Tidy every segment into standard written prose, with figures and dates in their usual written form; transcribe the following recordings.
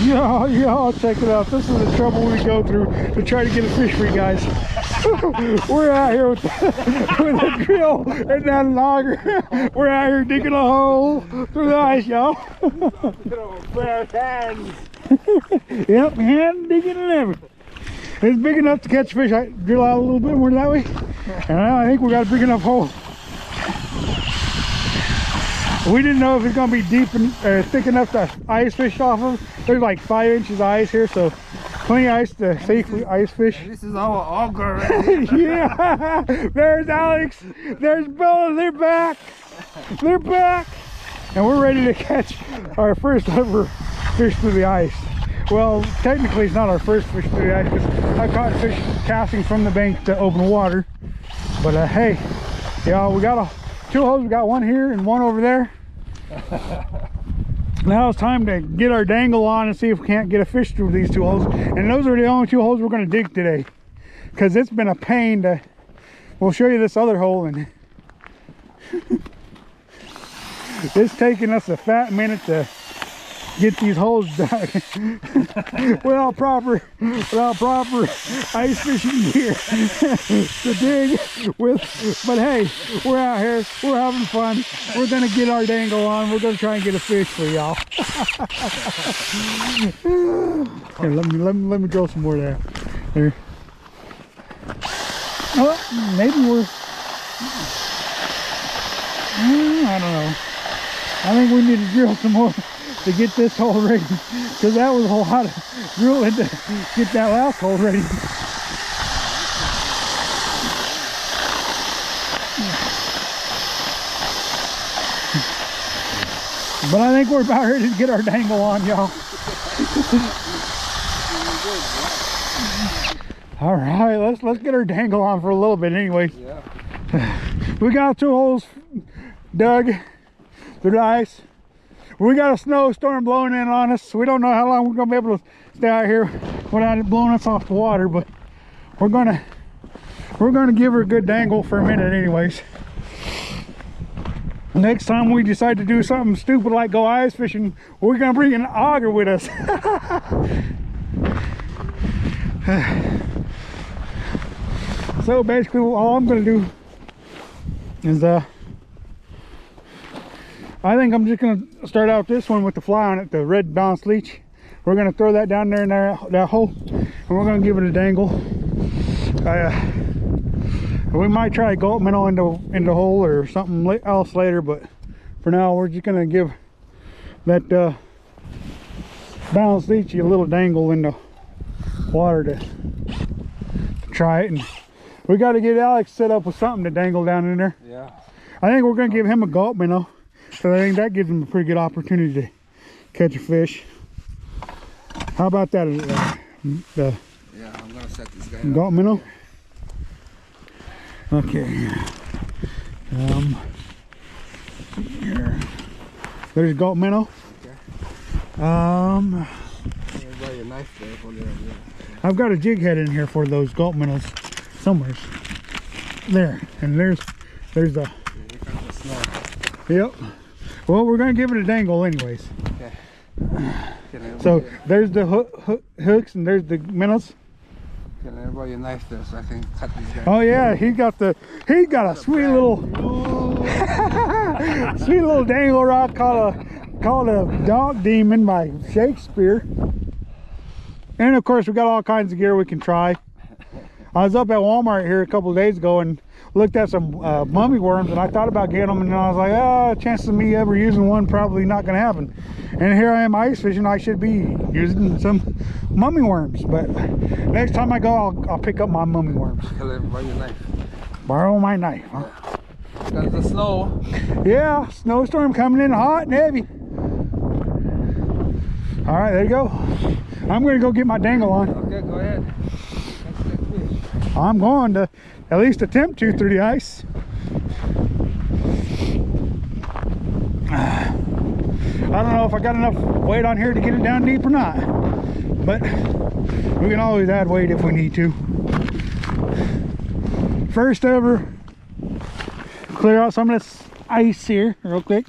Yeah, check it out. This is the trouble we go through to try to get a fish for you guys. We're out here with a drill and that logger. We're out here digging a hole through the ice, y'all. Bare hands. Yep, hand digging and everything. It's big enough to catch fish. I drill out a little bit more that way. And I think we got a big enough hole. We didn't know if it's going to be deep and thick enough to ice fish off of. There's like 5 inches of ice here, so plenty of ice to safely ice fish. This is our auger right here. Yeah, there's Alex, there's Bella, they're back. They're back. And we're ready to catch our first ever fish through the ice. Well, technically it's not our first fish through the ice because I caught fish casting from the bank to open water. But hey, yeah, we got 2 holes. We got one here and one over there. Now it's time to get our dangle on and see if we can't get a fish through these 2 holes. And those are the only 2 holes we're going to dig today, because it's been a pain to. We'll show you this other hole, and it's taking us a fat minute to get these holes dug without proper ice fishing gear to dig with. But hey, we're out here, we're having fun. We're gonna get our dangle on. We're gonna try and get a fish for y'all. Here, let me drill some more there. There. Well, maybe we're I don't know. I think we need to drill some more to get this hole ready, because that was a whole lot of drilling to get that last hole ready. But I think we're about ready to get our dangle on, y'all. All right, let's get our dangle on for a little bit anyway. Yeah. We got 2 holes dug through the ice. We got a snowstorm blowing in on us. We don't know how long we're gonna be able to stay out here without it blowing us off the water, but we're gonna give her a good dangle for a minute anyways. Next time we decide to do something stupid like go ice fishing, we're gonna bring an auger with us. So basically all I'm gonna do is I think I'm just gonna start out this one with the fly on it, the red balanced leech. We're gonna throw that down there in that hole, and we're gonna give it a dangle. We might try gulp minnow into the hole or something else later, but for now we're just gonna give that balanced leech a little dangle in the water to try it. And we got to get Alex set up with something to dangle down in there. Yeah. I think we're gonna give him a gulp minnow. So I think that gives him a pretty good opportunity to catch a fish. How about that? Yeah, I'm gonna set this guy up. Gulp minnow. Okay. Here. There's gulp minnow. Okay. Your knife there for there. I've got a jig head in here for those gulp minnows somewhere. There, and there's the. Yep. Well, we're gonna give it a dangle anyways. Okay. So there's the hooks and there's the minnows. Can I borrow your knife there so I can cut these guys? Oh yeah, he got a sweet little sweet little dangle rock called a dog demon by Shakespeare. And of course we got all kinds of gear we can try. I was up at Walmart here a couple of days ago and looked at some mummy worms, and I thought about getting them, and I was like, chances of me ever using one probably not gonna happen. And here I am ice fishing. I should be using some mummy worms, but next time I go I'll pick up my mummy worms. Borrow your knife. Borrow my knife, huh? Because the snow. Yeah, snowstorm coming in hot and heavy. All right, there you go. I'm gonna go get my dangle on. Okay, go ahead. I'm going to at least attempt to through the ice. I don't know if I got enough weight on here to get it down deep or not, but we can always add weight if we need to. First ever, clear out some of this ice here real quick.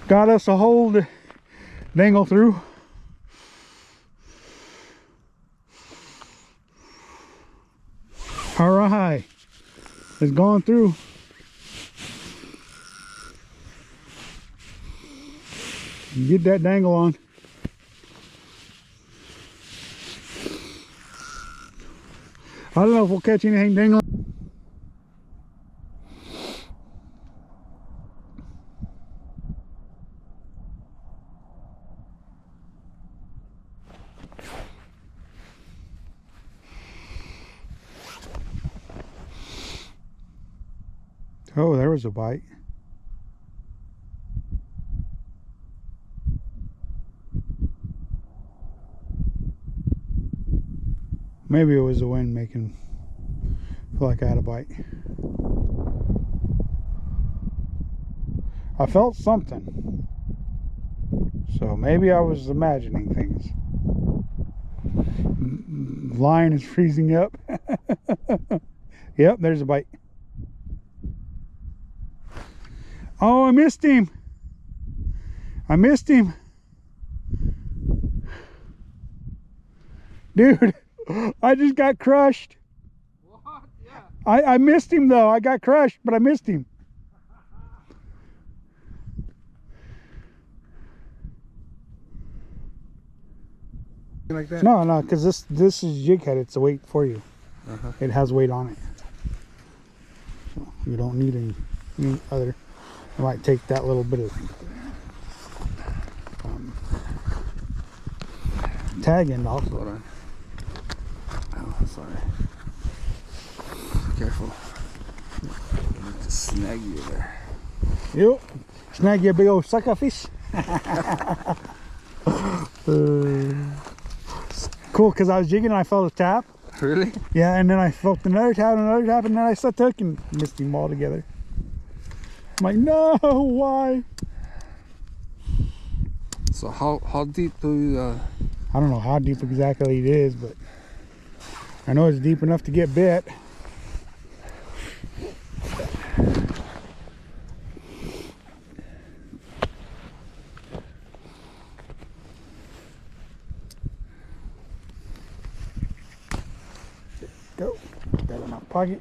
got us a hole to dangle through. All right, it's gone through. Get that dangle on. I don't know if we'll catch anything dangling. Oh, there was a bite. Maybe it was the wind making feel like I had a bite. I felt something. So maybe I was imagining things. Line is freezing up. Yep, there's a bite. Oh, I missed him. I missed him. Dude, I just got crushed. What? Yeah. I missed him though. I got crushed, but I missed him. Like that? No, because this is jig head. It's a weight for you. It has weight on it. So you don't need any other. I might take that little bit of tag end off. Hold on. Oh, sorry. Careful. I need to snag you there. Yep. Snag you a big old suckerfish. Cool, because I was jigging and I felt a tap. Really? Yeah, and then I felt another tap, and then I still took and missed him all together. I'm like, no, why? So how deep do you, I don't know how deep exactly it is, but I know it's deep enough to get bit. Go. Got it in my pocket.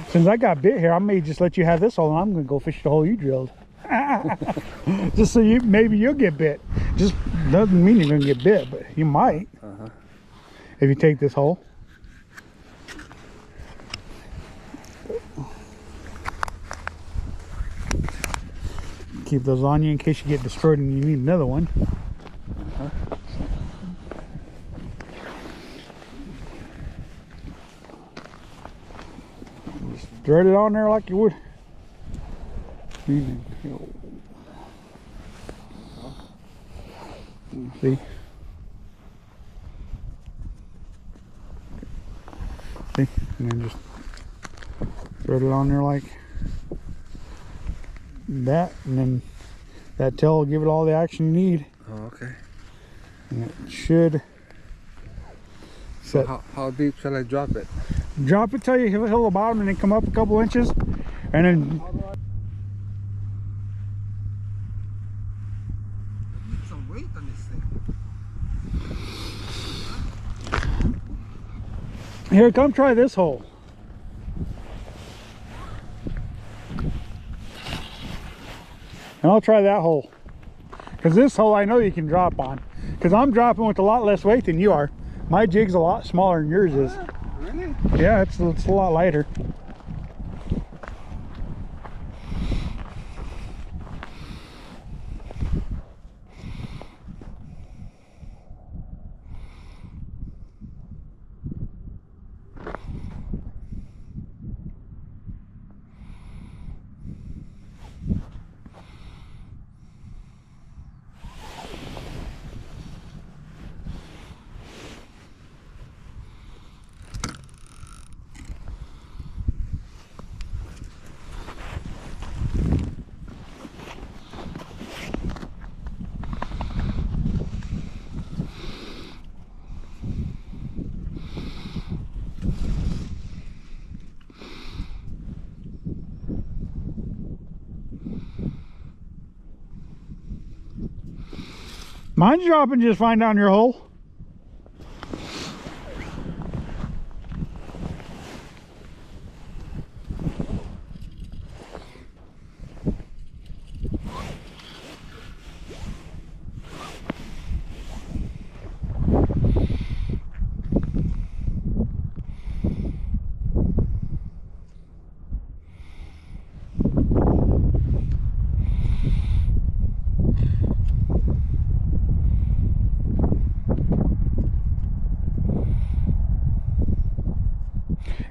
Since I got bit here, I may just let you have this hole, and I'm gonna go fish the hole you drilled. Just so maybe you'll get bit. Just doesn't mean you're gonna get bit, but you might if you take this hole. Keep those on you in case you get destroyed and you need another one. Just thread it on there like you would. See? See? And then just thread it on there like that, and then that tail will give it all the action you need. Oh, okay. And it should set. So how deep shall I drop it? Drop it till you hit the bottom and then come up a couple inches, and then Need some weight on this thing. here, come try this hole. And I'll try that hole, because this hole I know you can drop on, because I'm dropping with a lot less weight than you are. My jig's a lot smaller than yours is. Really? Yeah, it's a lot lighter. Mine's dropping just fine down your hole.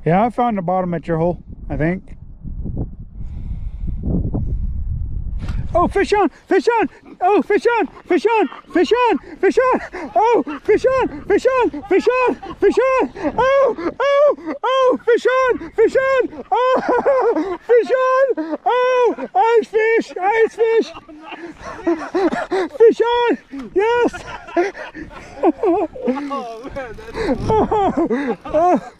Yeah, I found the bottom at your hole, I think. Oh, fish on, fish on. Oh, fish on, fish on, fish on, fish on. Oh, fish on, fish on, fish on, fish on. Oh, oh, oh, fish on, fish on. Oh, fish on. Oh, ice fish, ice fish. Fish on, yes. Oh,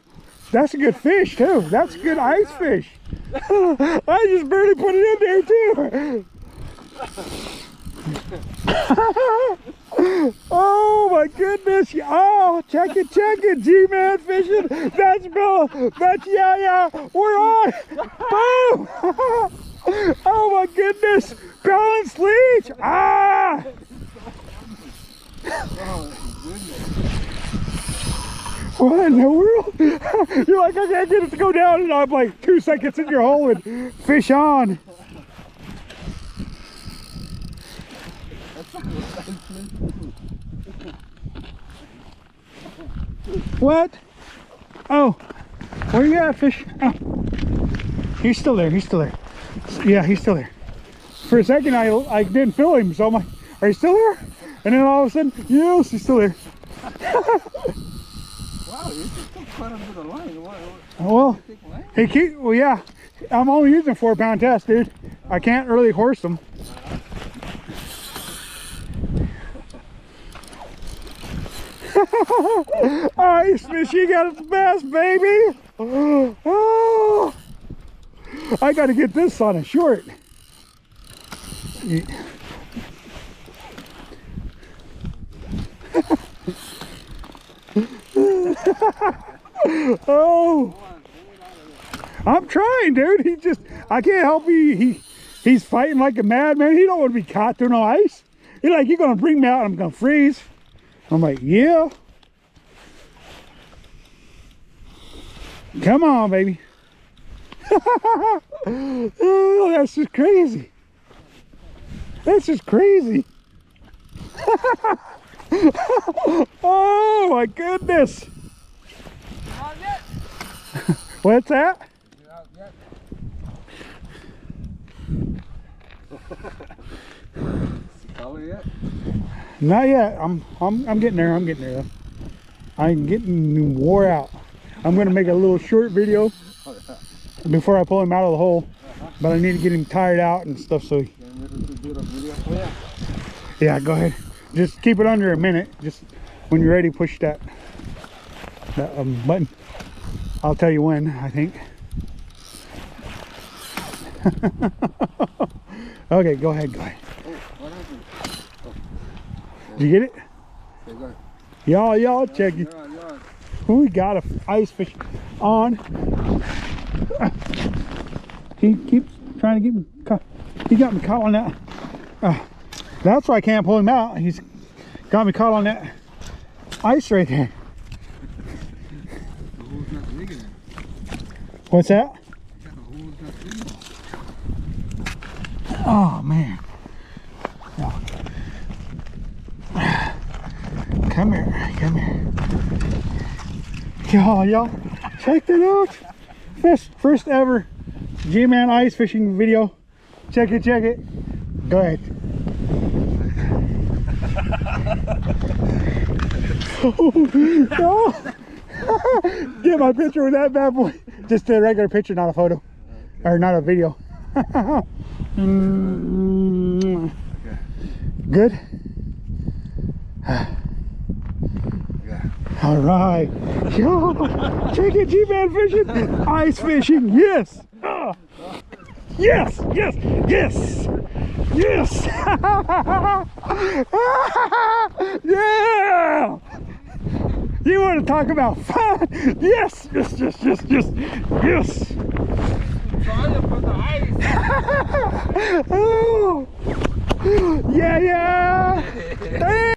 that's a good fish too. That's a good ice fish. I just barely put it in there too. Oh my goodness. Oh, check it, G-Man fishing. That's Bill. That's yeah. We're on. Boom. Oh my goodness. Balanced leech. Ah. What in the world? You're like, I can't get it to go down, and I'm like 2 seconds in your hole and fish on. What? Oh, where you at, fish? Oh. He's still there, he's still there. Yeah, he's still there. For a second, I didn't feel him, so I'm like, are you still there? And then all of a sudden, yes, he's still there. Wow, you just took quite a bit of line. Well, well, yeah. I'm only using 4-pound test, dude. I can't really horse them. Ice fish, you got its best, baby. Oh, I got to get this on a short. Oh, I'm trying, dude. I can't help you. He's fighting like a madman. He don't want to be caught through no ice. He's like, you're gonna bring me out, I'm gonna freeze. I'm like, yeah. Come on, baby. Oh, that's just crazy. That's just crazy. Oh my goodness. Not yet. What's that? Not yet. Color yet? Not yet. I'm getting there. I'm getting there. I'm getting wore out. I'm gonna make a little short video before I pull him out of the hole, but I need to get him tired out and stuff. So yeah, go ahead. Just keep it under a minute. Just when you're ready, push that button. I'll tell you when, I think. Okay, go ahead. Oh, what happened? Oh. Did you get it? Okay, go ahead. Y'all check it. You're on. We got a ice fish on. He keeps trying to get me caught. He got me caught on that. That's why I can't pull him out. He's got me caught on that ice right there. The hole's not big enough. What's that? The hole's not big enough. Oh man. Come here. Y'all, check that out. First ever G-Man ice fishing video. Check it. Go ahead. Oh. Get my picture with that bad boy. Just a regular picture, not a photo. Okay. Or not a video. Okay. Good? Yeah. All right. Yo, check it, G-Man fishing. Ice fishing, yes. Yes, yes, yes, yes. Yeah. You want to talk about fun? Yes, yes, yes, yes, yes, yes. Oh. Yeah, yeah.